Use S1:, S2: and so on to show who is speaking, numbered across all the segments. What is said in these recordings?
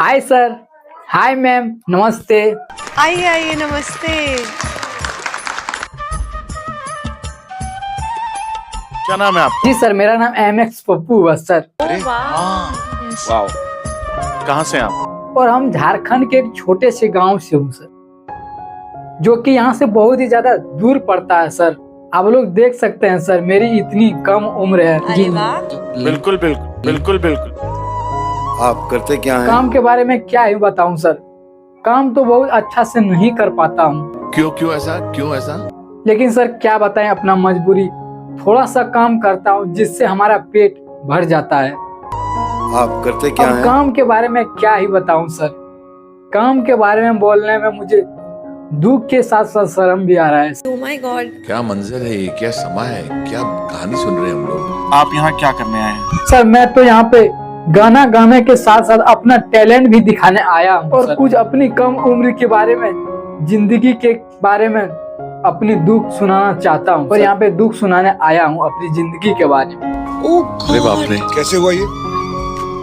S1: Hi sir. Hi ma'am, नमस्ते।
S2: आइए आइए, नमस्ते।
S3: क्या नाम है आपका?
S1: जी सर, मेरा नाम MX पप्पू है सर।
S3: अरे वाह, कहाँ से हैं आप?
S1: और हम झारखंड के एक छोटे से गांव से हूँ सर, जो कि यहाँ से बहुत ही ज्यादा दूर पड़ता है सर। आप लोग देख सकते हैं सर, मेरी इतनी कम उम्र है।
S2: अरे वाह।
S3: बिल्कुल बिल्कुल बिल्कुल बिल्कुल।
S4: आप करते क्या हैं?
S1: काम के बारे में क्या ही बताऊं सर, काम तो बहुत अच्छा से नहीं कर पाता हूँ।
S4: क्यों ऐसा?
S1: लेकिन सर क्या बताएं, अपना मजबूरी। थोड़ा सा काम करता हूँ जिससे हमारा पेट भर जाता है।
S4: आप करते क्या
S1: अब
S4: हैं?
S1: काम के बारे में क्या ही बताऊं सर, काम के बारे में बोलने में मुझे दुख के साथ साथ शर्म भी आ रहा है।
S2: Oh my God.
S5: क्या मंजर है ये, क्या समा है, क्या कहानी सुन रहे हैं हम लोग।
S3: आप यहाँ क्या करने आए हैं?
S1: सर मैं तो यहाँ पे गाना गाने के साथ साथ अपना टैलेंट भी दिखाने आया हूँ और कुछ अपनी कम उम्र के बारे में, जिंदगी के बारे में अपनी दुख सुनाना चाहता हूँ। और यहाँ पे दुख सुनाने आया हूँ अपनी जिंदगी के बारे में।
S5: अरे बाप रे,
S4: कैसे हुआ ये?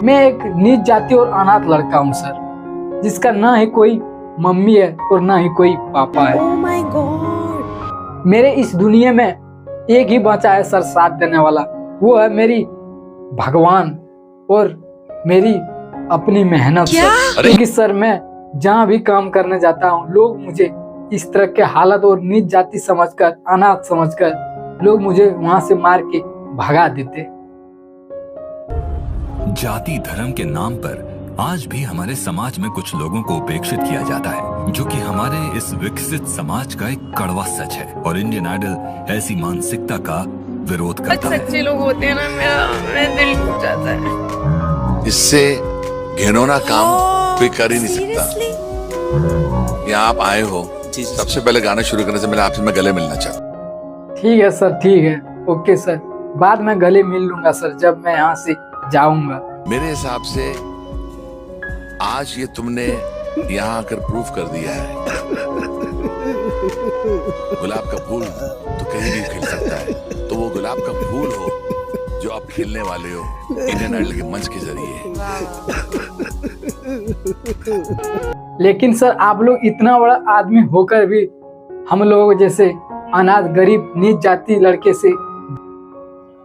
S1: मैं एक नीच जाति और अनाथ लड़का हूँ सर, जिसका ना ही कोई मम्मी है और ना ही कोई पापा है।
S2: Oh my God.
S1: मेरे इस दुनिया में एक ही बचा है सर साथ देने वाला, वो है मेरी भगवान और मेरी अपनी मेहनत सर। क्योंकि सर मैं जहाँ भी काम करने जाता हूँ, लोग मुझे इस तरह के हालत और नीच जाति समझकर, अनाथ समझकर लोग मुझे वहाँ से मार के भगा देते।
S6: जाति धर्म के नाम पर आज भी हमारे समाज में कुछ लोगों को उपेक्षित किया जाता है, जो कि हमारे इस विकसित समाज का एक कड़वा सच है। और इंडियन आइडल ऐसी मानसिकता का विरोध करता है।
S2: सच्चे लोग होते हैं ना, मेरा दिल टूट जाता है।
S5: इससे घिनौना काम कोई कर ही नहीं सकता। यहाँ आप आए हो, सबसे पहले गाना शुरू करने से पहले आपसे मैं गले मिलना चाहता हूँ।
S1: ठीक है सर, ठीक है, ओके सर। बाद में गले मिल लूंगा सर जब मैं यहाँ से जाऊंगा।
S5: मेरे हिसाब से आज ये तुमने यहाँ आकर प्रूफ कर दिया है, गुलाब का फूल तो कहीं भी खिल सकता है, तो वो गुलाब का फूल हो जो आप खिलने वाले हो इंडियन आइडल के मंच के जरिए।
S1: लेकिन सर आप लोग इतना बड़ा आदमी होकर भी हम लोग जैसे अनाथ गरीब नीच जाति लड़के से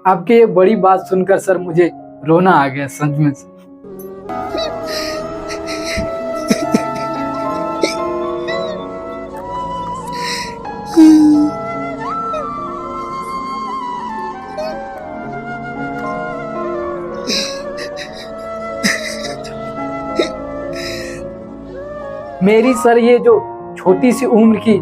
S1: आपके ये बड़ी बात सुनकर सर मुझे रोना आ गया सच में। मेरी सर ये जो छोटी सी उम्र की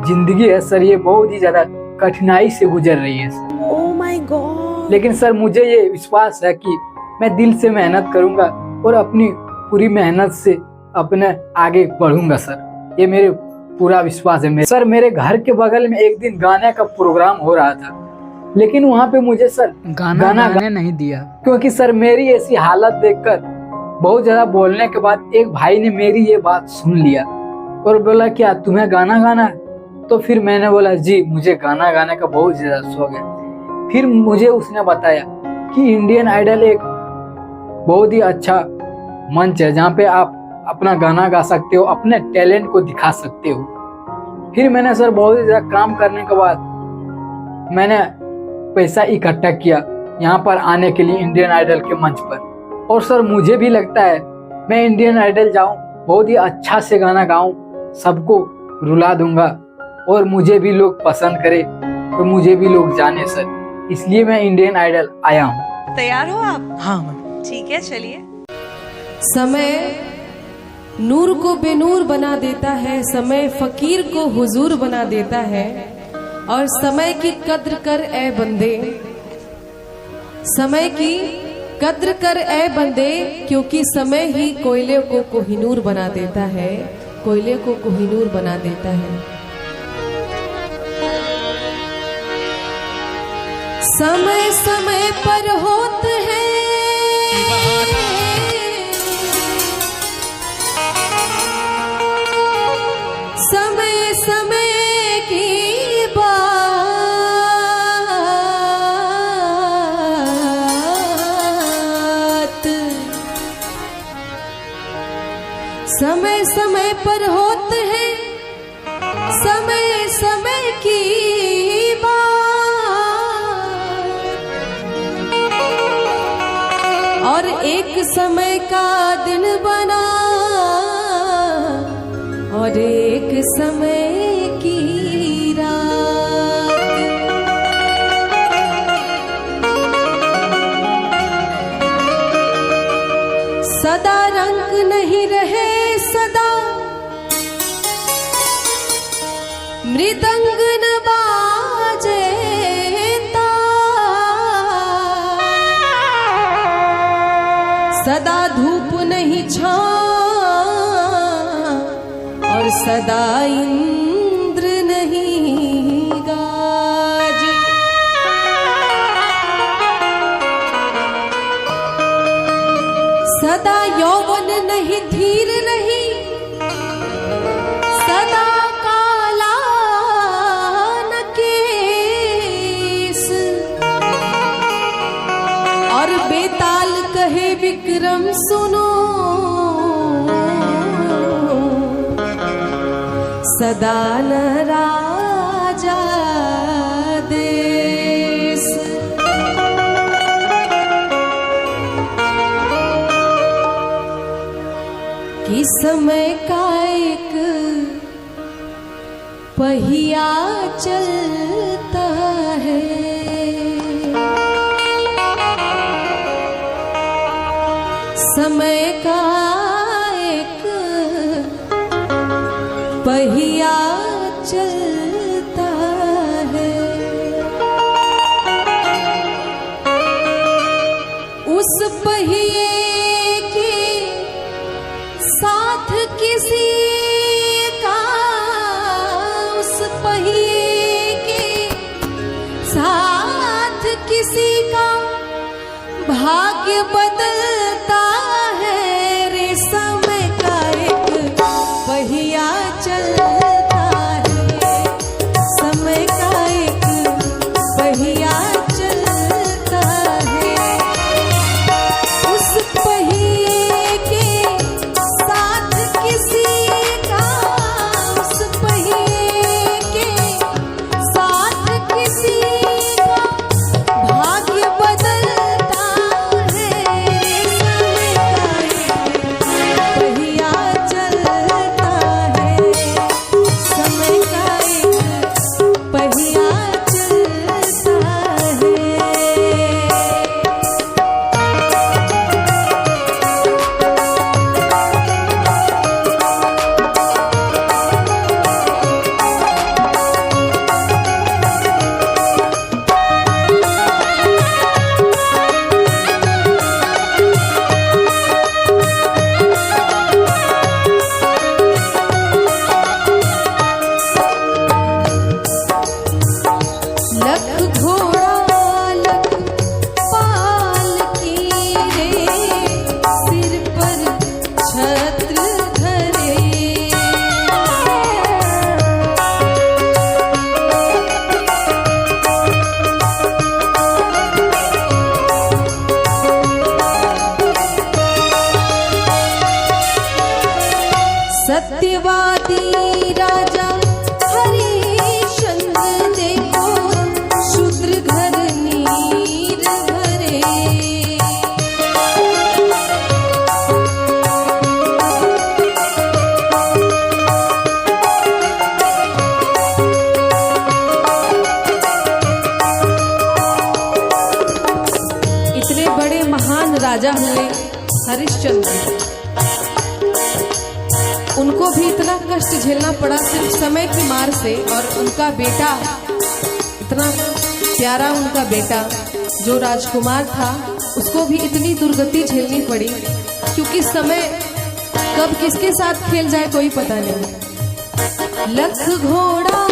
S1: जिंदगी है सर, ये बहुत ही ज्यादा कठिनाई से गुजर रही है।
S2: Oh my God.
S1: लेकिन सर मुझे ये विश्वास है कि मैं दिल से मेहनत करूंगा और अपनी पूरी मेहनत से अपने आगे बढ़ूंगा सर, ये मेरे पूरा विश्वास है। सर मेरे घर के बगल में एक दिन गाने का प्रोग्राम हो रहा था, लेकिन वहाँ पे मुझे सर गाना गाने नहीं दिया, क्योंकि सर मेरी ऐसी हालत देखकर बहुत ज्यादा बोलने के बाद एक भाई ने मेरी ये बात सुन लिया और बोला क्या तुम्हें गाना गाना है? तो फिर मैंने बोला जी मुझे गाना गाने का बहुत ज्यादा शौक है। फिर मुझे उसने बताया कि इंडियन आइडल एक बहुत ही अच्छा मंच है जहाँ पे आप अपना गाना गा सकते हो, अपने टैलेंट को दिखा सकते हो। फिर मैंने सर बहुत ही ज्यादा काम करने के बाद मैंने पैसा इकट्ठा किया यहाँ पर आने के लिए, इंडियन आइडल के मंच पर। और सर मुझे भी लगता है मैं इंडियन आइडल जाऊं, बहुत ही अच्छा से गाना गाऊं, सबको रुला दूंगा और मुझे भी लोग पसंद करे और मुझे भी लोग जाने सर, इसलिए मैं इंडियन आइडल आया हूं।
S2: तैयार हो आप?
S1: हाँ।
S2: ठीक है, चलिए।
S7: समय नूर को बेनूर बना देता है, समय फकीर को हुजूर बना देता है। और समय की कद्र कर ए बंदे, समय की कद्र कर ए बंदे, क्योंकि समय ही कोयले को कोहिनूर बना देता है, कोयले को कोहिनूर बना देता है। समय समय पर होते हैं समय समय की बात, समय समय पर होते हैं समय समय की बात, और एक समय का दिन बना और एक समय की रात। सदा रंग नहीं रहे सदा मृदंग न बाजे तार, सदा धूप नहीं छां और सदा इंद्र नहीं गाज। सदा यौवन नहीं धीर नहीं सदा काला न केस, और बेताल कहे विक्रम सुनो सदा न राजा देश। कि समय का एक पहिया चलता है, समय का एक पहिया चलता है। उस पहिए के साथ किसी का, उस पहिए के साथ किसी का भाग्य बदलता है रे। समय का एक पहिया चलता है, समय का एक पहिया चलता है। उस पहिए के साथ किसी का, उस पहिए के साथ किसी का भाग्य बदलता है। समय का एक पहिया चलता है, समय का एक पहिया चलता है। लख घोड़ा लख पाल की रे, सिर पर छत्र धरे। सत्यवादी राजा हरिश्चंद्र देखो शूद्र घर नीर भरे। इतने बड़े महान राजा हुए हरिश्चंद्र, उनको भी इतना कष्ट झेलना पड़ा सिर्फ समय की मार से। और उनका बेटा, इतना प्यारा उनका बेटा जो राजकुमार था, उसको भी इतनी दुर्गति झेलनी पड़ी, क्योंकि समय कब किसके साथ खेल जाए कोई पता नहीं। लख घोड़ा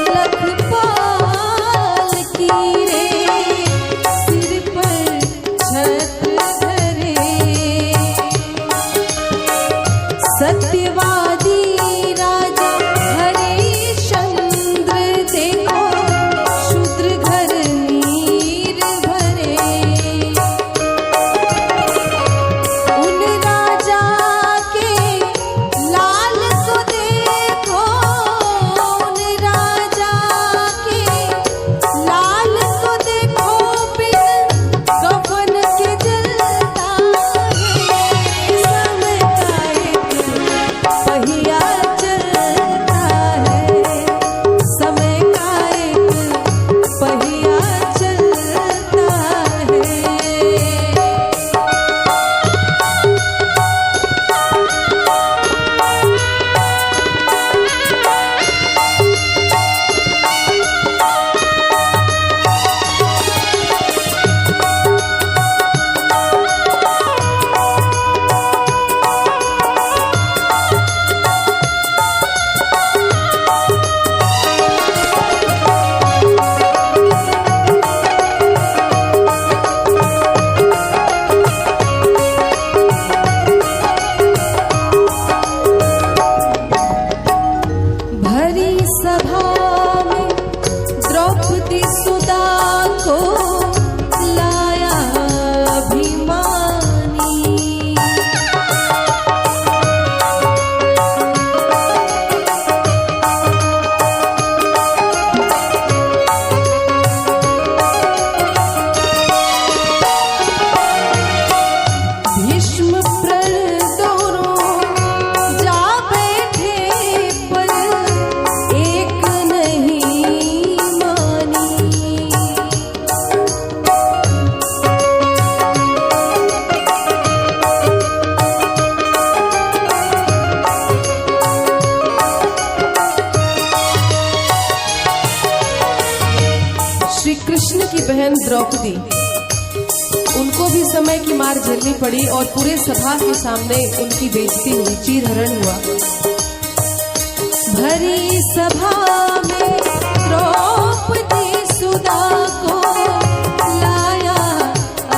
S7: लख पाल की रे, सिर पर छत्र धरे। सत्यवादी राजा हरिश्चंद्र देखो शूद्र घर नीर भरे। उन राजा के द्रौपदी, उनको भी समय की मार झेलनी पड़ी और पूरे सभा के सामने उनकी बेइज्जती हुई, चीरहरण हुआ। भरी सभा में द्रौपदी सुदा को लाया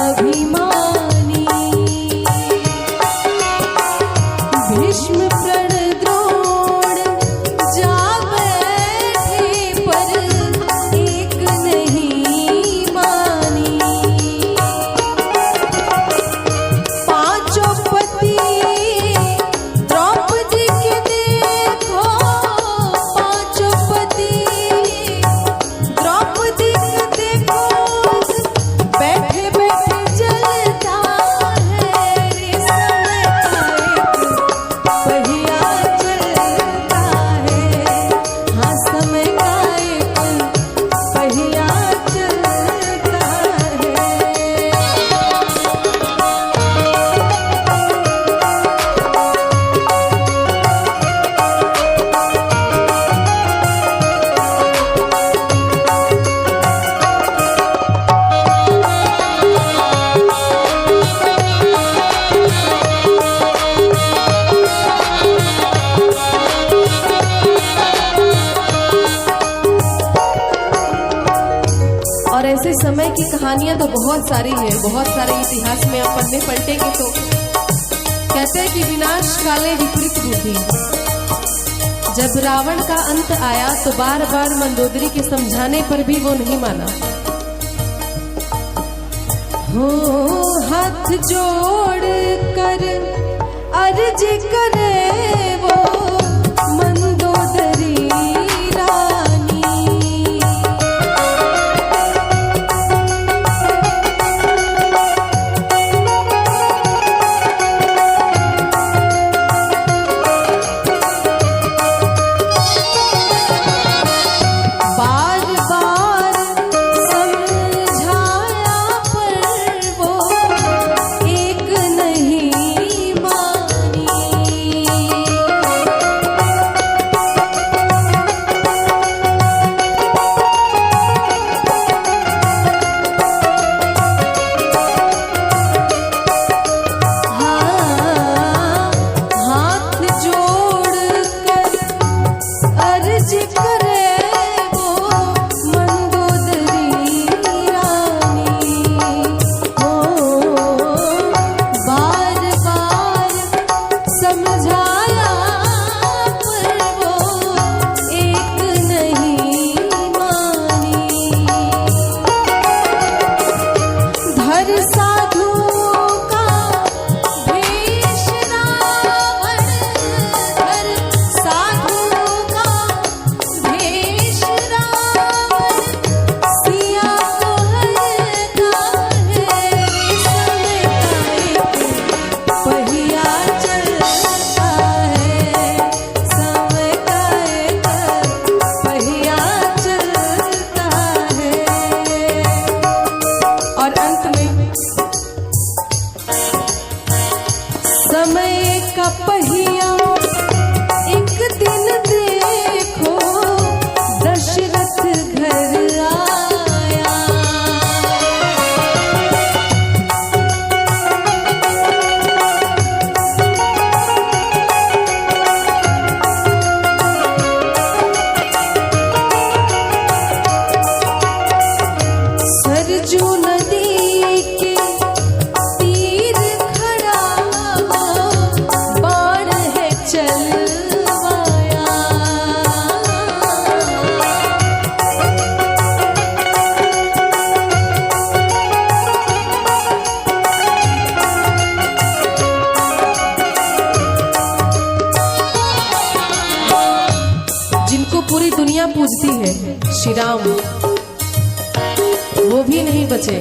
S7: अभिमानी, भीष्म प्रण द्रोण जा बैठे पर एक नहीं मानी। पांचों पति द्रौपदी के देखो, पांचों पति द्रौपदी के देखो, बैठे बैठे जलता है रे समय का एक पहिया चलता है। हाँ, समय का एक पहिया चलता है। और ऐसे समय की कहानियां तो बहुत सारी है, बहुत सारे इतिहास में आप पन्ने पलटेंगे तो कहते हैं कि विनाश काले विपरीत बुद्धि। जब रावण का अंत आया तो बार बार मंदोदरी के समझाने पर भी वो नहीं माना। हो हाथ जोड़ कर अर्ज करे वो मंदोदरी रानी। बार बार समझाया पर वो एक नहीं मानी। हाँ, हाथ जोड़ कर अर्ज करे वो मंदोदरी रानी। हो बार बार समझाया पर वो एक नहीं मानी। धर साधु का भेष रावण, धर साधु का भेष रावण, सिया को हरता है रे समय का एक पहिया चलता है। समय का एक पहिया चलता है। और अंत में समय का पहिया एक दिन देखो दशरथ घर आया। सरजू नदी के तीर खड़ा बाण है चलवाया। जिनको पूरी दुनिया पूजती है, श्री राम, वो भी नहीं बचे।